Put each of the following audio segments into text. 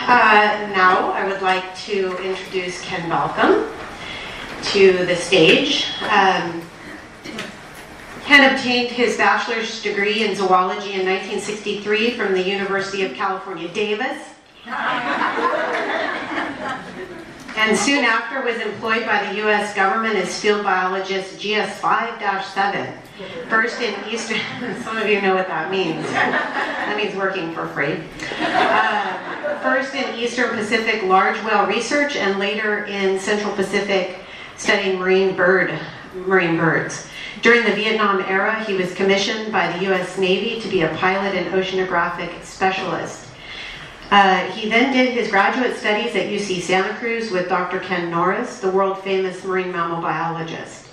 Now I would like to introduce Ken Balcomb to the stage. Ken obtained his bachelor's degree in zoology in 1963 from the University of California, Davis. And soon after was employed by the U.S. government as field biologist GS5-7. First in Eastern, some of you know what that means. That means working for free. First in Eastern Pacific large whale research, and later in Central Pacific studying marine birds. During the Vietnam era, he was commissioned by the U.S. Navy to be a pilot and oceanographic specialist. He then did his graduate studies at UC Santa Cruz with Dr. Ken Norris, the world-famous marine mammal biologist.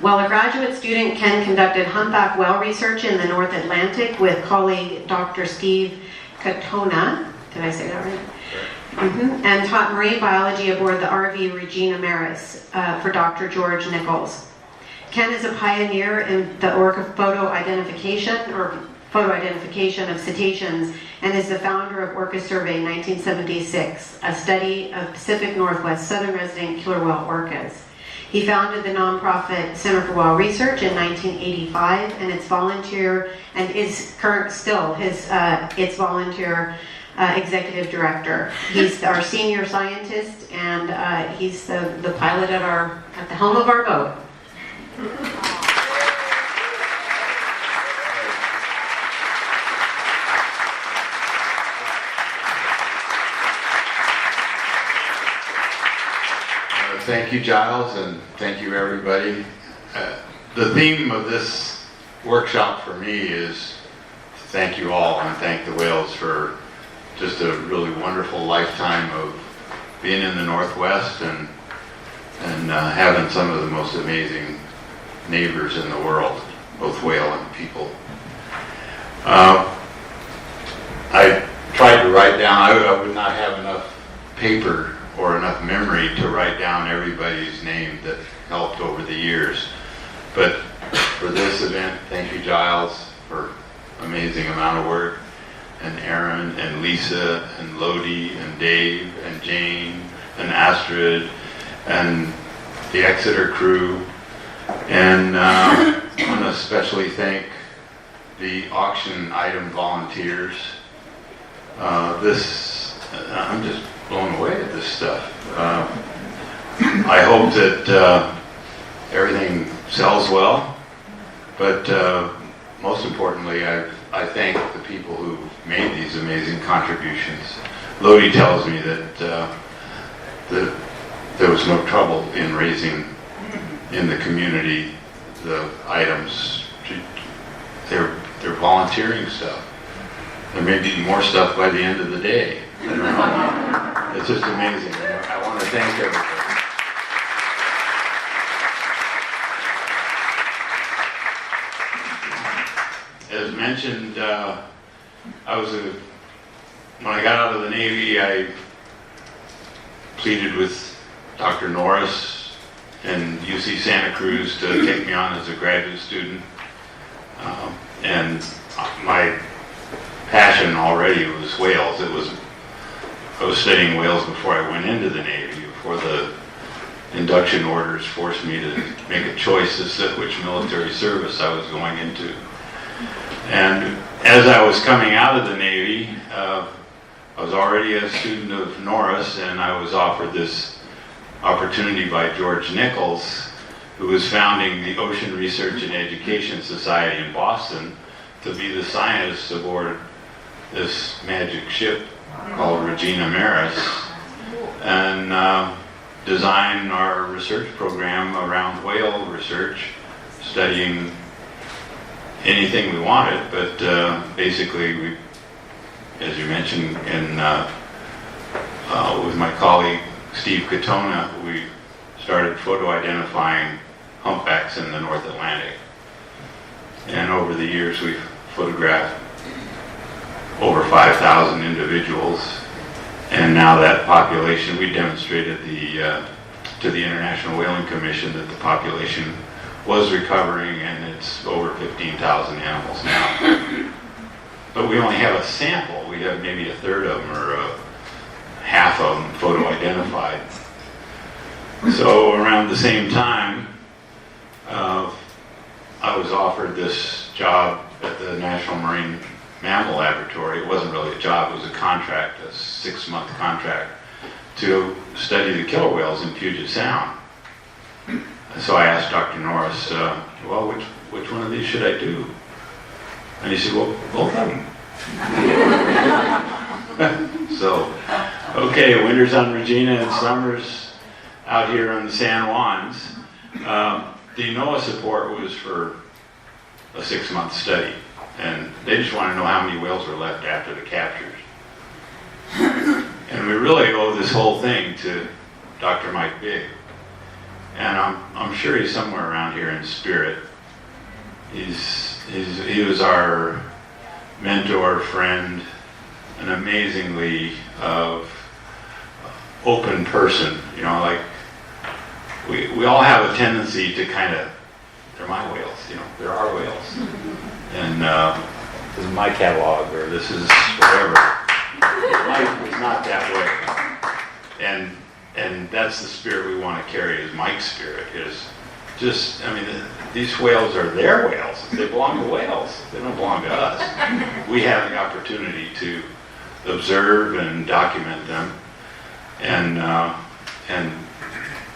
While a graduate student, Ken conducted humpback whale research in the North Atlantic with colleague Dr. Steve Katona, did I say that right? And taught marine biology aboard the RV Regina Maris for Dr. George Nichols. Ken is a pioneer in the photo identification of cetaceans, and is the founder of Orca Survey 1976, a study of Pacific Northwest southern resident killer whale orcas. He founded the nonprofit Center for Whale Research in 1985, and its volunteer, and is its volunteer executive director. He's our senior scientist, and he's the pilot at the helm of our boat. Thank you, Giles, and thank you, everybody. The theme of this workshop for me is to thank you all and thank the whales for just a really wonderful lifetime of being in the Northwest and having some of the most amazing neighbors in the world, both whale and people. I tried to write down, I would not have enough paper or enough memory to write down everybody's name that helped over the years. But for this event, thank you, Giles, for amazing amount of work, and Aaron and Lisa and Lodi and Dave and Jane and Astrid and the Exeter crew. And I want to especially thank the auction item volunteers. I'm just blown away at this stuff. I hope that everything sells well, but most importantly, I thank the people who made these amazing contributions. Lodi tells me that there was no trouble in raising in the community the items. They're volunteering stuff. There may be more stuff by the end of the day. I don't know. It's just amazing. I want to thank everybody. As mentioned, when I got out of the Navy, I pleaded with Dr. Norris and UC Santa Cruz to take me on as a graduate student. And my passion already was whales. I was studying whales before I went into the Navy, before the induction orders forced me to make a choice as to which military service I was going into. And as I was coming out of the Navy, I was already a student of Norris, and I was offered this opportunity by George Nichols, who was founding the Ocean Research and Education Society in Boston, to be the scientist aboard this magic ship called Regina Maris, and design our research program around whale research, studying anything we wanted, but basically, we, as you mentioned, with my colleague Steve Katona, we started photo identifying humpbacks in the North Atlantic. And over the years, we've photographed over 5,000 individuals, and now that population, we demonstrated to the International Whaling Commission that the population was recovering, and it's over 15,000 animals now. but we only have a sample. We have maybe a third of them or half of them photo identified. So around the same time, I was offered this job at the National Marine Mammal Laboratory. It wasn't really a job, it was a contract, a 6-month contract, to study the killer whales in Puget Sound. So I asked Dr. Norris, well, which one of these should I do? And he said, well, both of them. So, okay, winters on Regina and summers out here on the San Juans. The NOAA support was for a 6-month study, and they just want to know how many whales were left after the captures. And we really owe this whole thing to Dr. Mike Bigg. And I'm sure he's somewhere around here in spirit. He was our mentor, friend, an amazingly open person. You know, like we all have a tendency to kind of, they're my whales, you know, they're our whales. And this is my catalog, or this is whatever. Mike was not that way. And that's the spirit we want to carry, is Mike's spirit. Is just, I mean, these whales are their whales. They belong to whales. They don't belong to us. We have the opportunity to observe and document them. And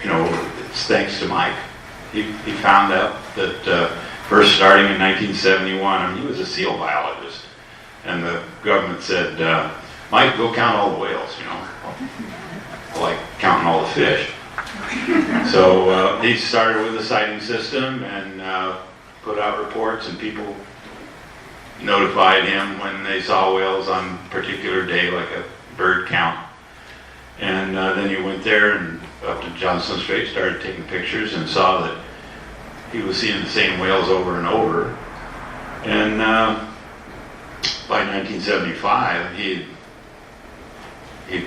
you know, it's thanks to Mike. He found out that first starting in 1971, I mean, he was a seal biologist. And the government said, Mike, go count all the whales, you know, like counting all the fish. So he started with a sighting system and put out reports, and people notified him when they saw whales on a particular day, like a bird count. And then he went there and up to Johnson Strait, started taking pictures, and saw that he was seeing the same whales over and over. And by 1975, he'd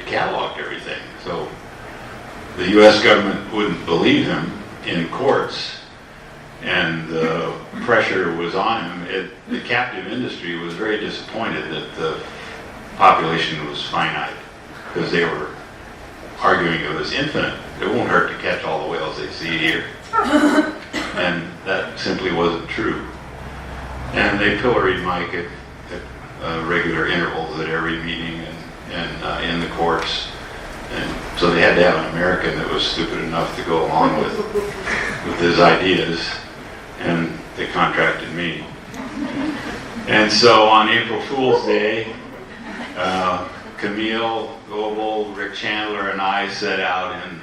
cataloged everything. So the U.S. government wouldn't believe him in courts, and the pressure was on him. The captive industry was very disappointed that the population was finite, because they were arguing it was infinite. It won't hurt to catch all the whales they see here. And that simply wasn't true. And they pilloried Mike at regular intervals at every meeting and in the courts. And so they had to have an American that was stupid enough to go along with his ideas, and they contracted me. And so on April Fool's Day, Camille Goebel, Rick Chandler, and I set out in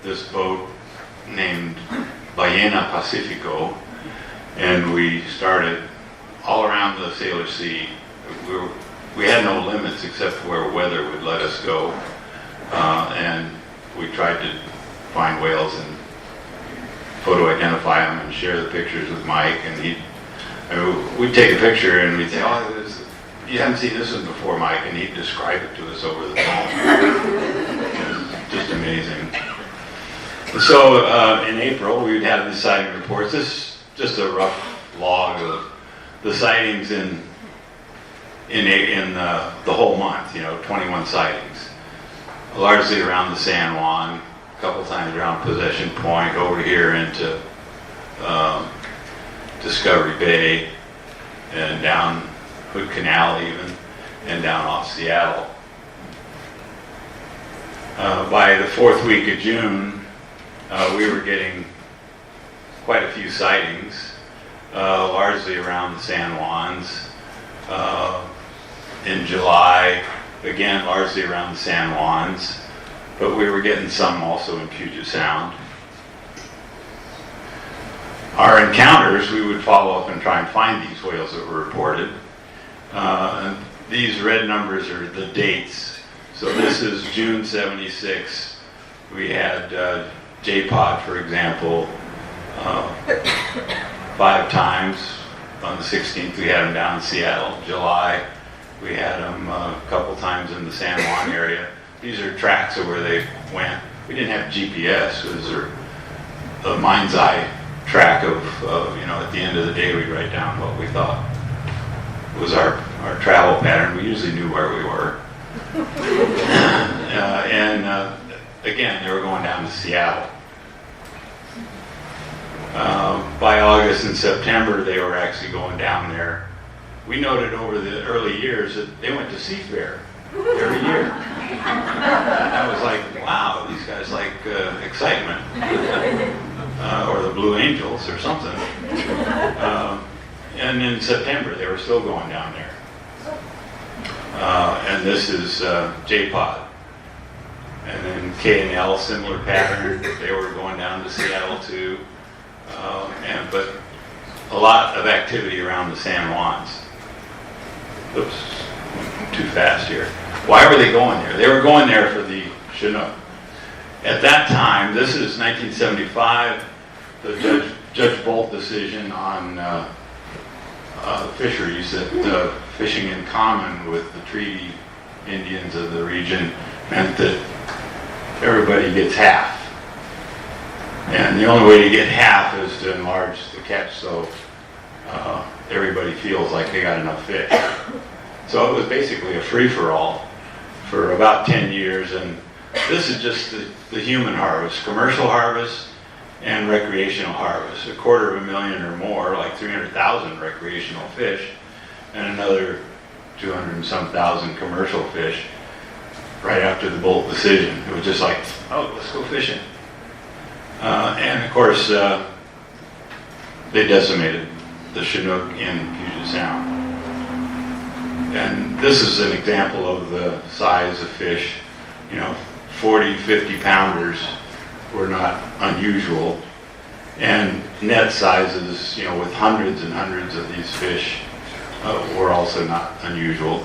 this boat named Ballena Pacifico, and we started all around the Sailor Sea. We had no limits except where weather would let us go, and we tried to find whales and photo identify them and share the pictures with Mike. And we'd take a picture and we'd say, "Oh, you haven't seen this one before, Mike," and he'd describe it to us over the phone. It was just amazing. So in April, we would have the sighting reports. This is just a rough log of the sightings in the whole month. You know, 21 sightings, largely around the San Juan, a couple times around Possession Point, over here into Discovery Bay, and down Hood Canal even, and down off Seattle. By the 4th week of June, we were getting quite a few sightings, largely around the San Juans. In July, again, largely around the San Juans, but we were getting some also in Puget Sound. Our encounters, we would follow up and try and find these whales that were reported. And these red numbers are the dates. So this is June 76. We had J-Pod, for example, 5 times. On the 16th, we had him down in Seattle. July, we had him a couple times in the San Juan area. These are tracks of where they went. We didn't have GPS. It was a mind's eye track of, you know, at the end of the day, we'd write down what we thought was our our travel pattern. We usually knew where we were. Again, they were going down to Seattle. By August and September, they were actually going down there. We noted over the early years that they went to Seafair every year. I was like, wow, these guys like excitement. Or the Blue Angels or something. And in September, they were still going down there. And this is J-Pod. And then K&L, similar pattern. They were going down to Seattle too. But a lot of activity around the San Juans. Oops, too fast here. Why were they going there? They were going there for the Chinook. At that time, this is 1975, the Judge Bolt decision on fisheries, that fishing in common with the treaty Indians of the region meant that everybody gets half. And the only way to get half is to enlarge the catch so everybody feels like they got enough fish. So it was basically a free-for-all for about 10 years, and this is just the human harvest, commercial harvest and recreational harvest. 250,000 or more, like 300,000 recreational fish, and another 200 and some thousand commercial fish right after the Bolt decision. It was just like, oh, let's go fishing. And of course, they decimated the Chinook in Puget Sound. And this is an example of the size of fish. 40, 50 pounders were not unusual. And net sizes, with hundreds and hundreds of these fish were also not unusual.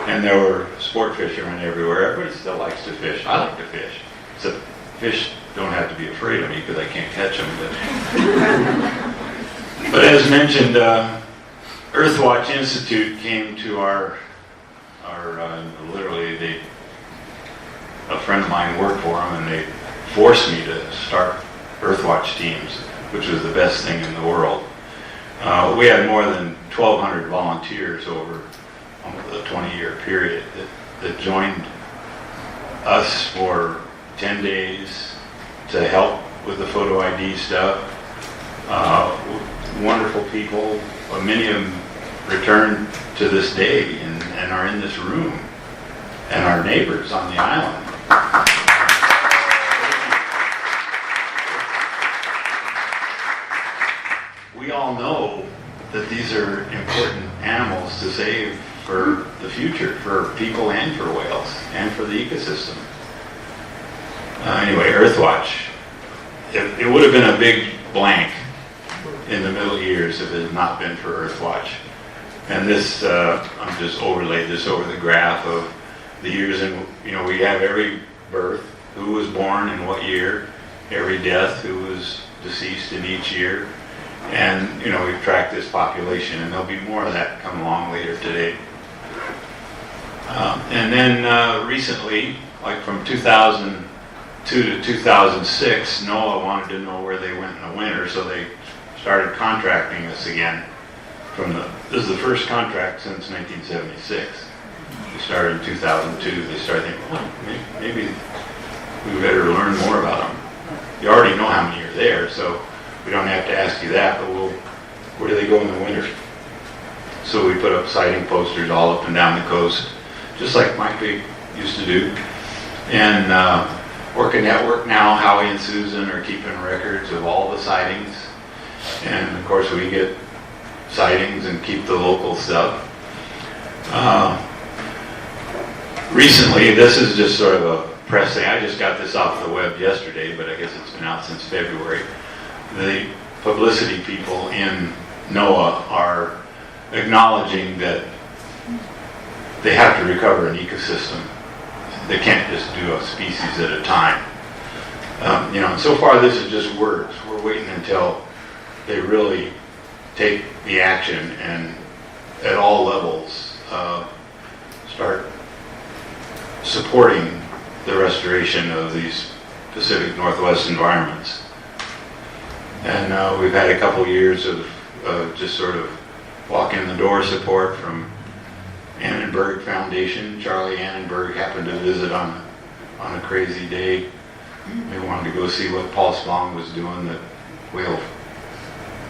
And there were sport fishermen everywhere. Everybody still likes to fish. I like to fish. So fish don't have to be afraid of me because I can't catch them. But as mentioned, Earthwatch Institute came to our literally, a friend of mine worked for them, and they forced me to start Earthwatch teams, which was the best thing in the world. We had more than 1,200 volunteers over a 20-year period that joined us for 10 days to help with the photo ID stuff. Wonderful people. Many of them return to this day and are in this room, and our neighbors on the island. We all know that these are important animals to save for the future, for people and for whales, and for the ecosystem. Anyway, Earthwatch. It would have been a big blank in the middle years if it had not been for Earthwatch. And this, I'm just overlaid this over the graph of the years, and we have every birth, who was born in what year, every death, who was deceased in each year, and we've tracked this population, and there'll be more of that come along later today. And then recently, like from 2002 to 2006, NOAA wanted to know where they went in the winter, so they started contracting us again. This is the first contract since 1976. We started in 2002. They started thinking, well, maybe we better learn more about them. You already know how many are there, so we don't have to ask you that, but where do they go in the winter? So we put up sighting posters all up and down the coast, just like Mike Big used to do. And Orca Network now, Howie and Susan are keeping records of all the sightings. And of course we get sightings and keep the local stuff. Recently, this is just sort of a press thing. I just got this off the web yesterday, but I guess it's been out since February. The publicity people in NOAA are acknowledging that they have to recover an ecosystem. They can't just do a species at a time. And so far this is just words. We're waiting until they really take the action and at all levels start supporting the restoration of these Pacific Northwest environments. And we've had a couple years of just sort of walk in the door support from Annenberg Foundation. Charlie Annenberg happened to visit on a crazy day. We wanted to go see what Paul Spong was doing, that whale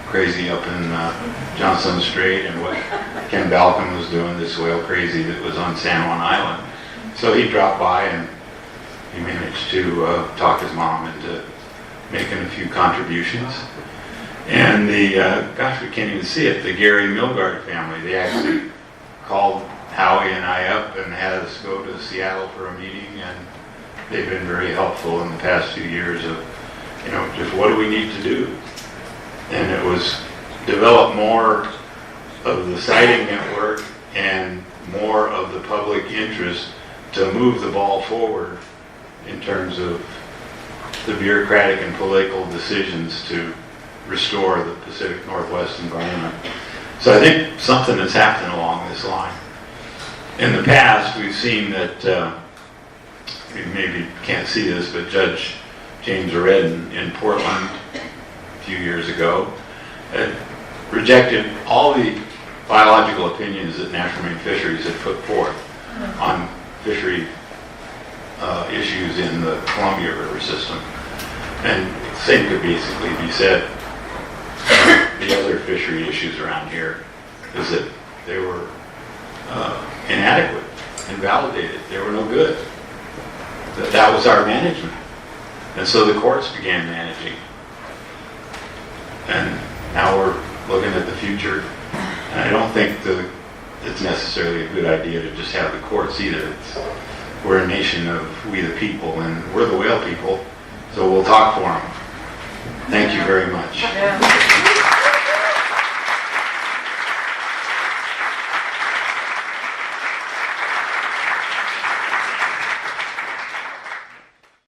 crazy up in Johnson Strait, and what Ken Balcomb was doing, this whale crazy that was on San Juan Island. So he dropped by and he managed to talk his mom into making a few contributions. And the, gosh, we can't even see it, the Gary Milgard family, they actually called Howie and I up and had us go to Seattle for a meeting, and they've been very helpful in the past few years of, you know, just what do we need to do? And it was develop more of the sighting network and more of the public interest to move the ball forward in terms of the bureaucratic and political decisions to restore the Pacific Northwest environment. So I think something that's happened along this line. In the past, we've seen that, you maybe can't see this, but Judge James Redden in Portland a few years ago had rejected all the biological opinions that National Marine Fisheries had put forth on fishery issues in the Columbia River system. And the same could basically be said the other fishery issues around here, is that they were inadequate, invalidated, they were no good. That was our management. And so the courts began managing. And now we're looking at the future. And I don't think it's necessarily a good idea to just have the courts either. We're a nation of we the people, and we're the whale people, so we'll talk for them. Thank you very much. Yeah.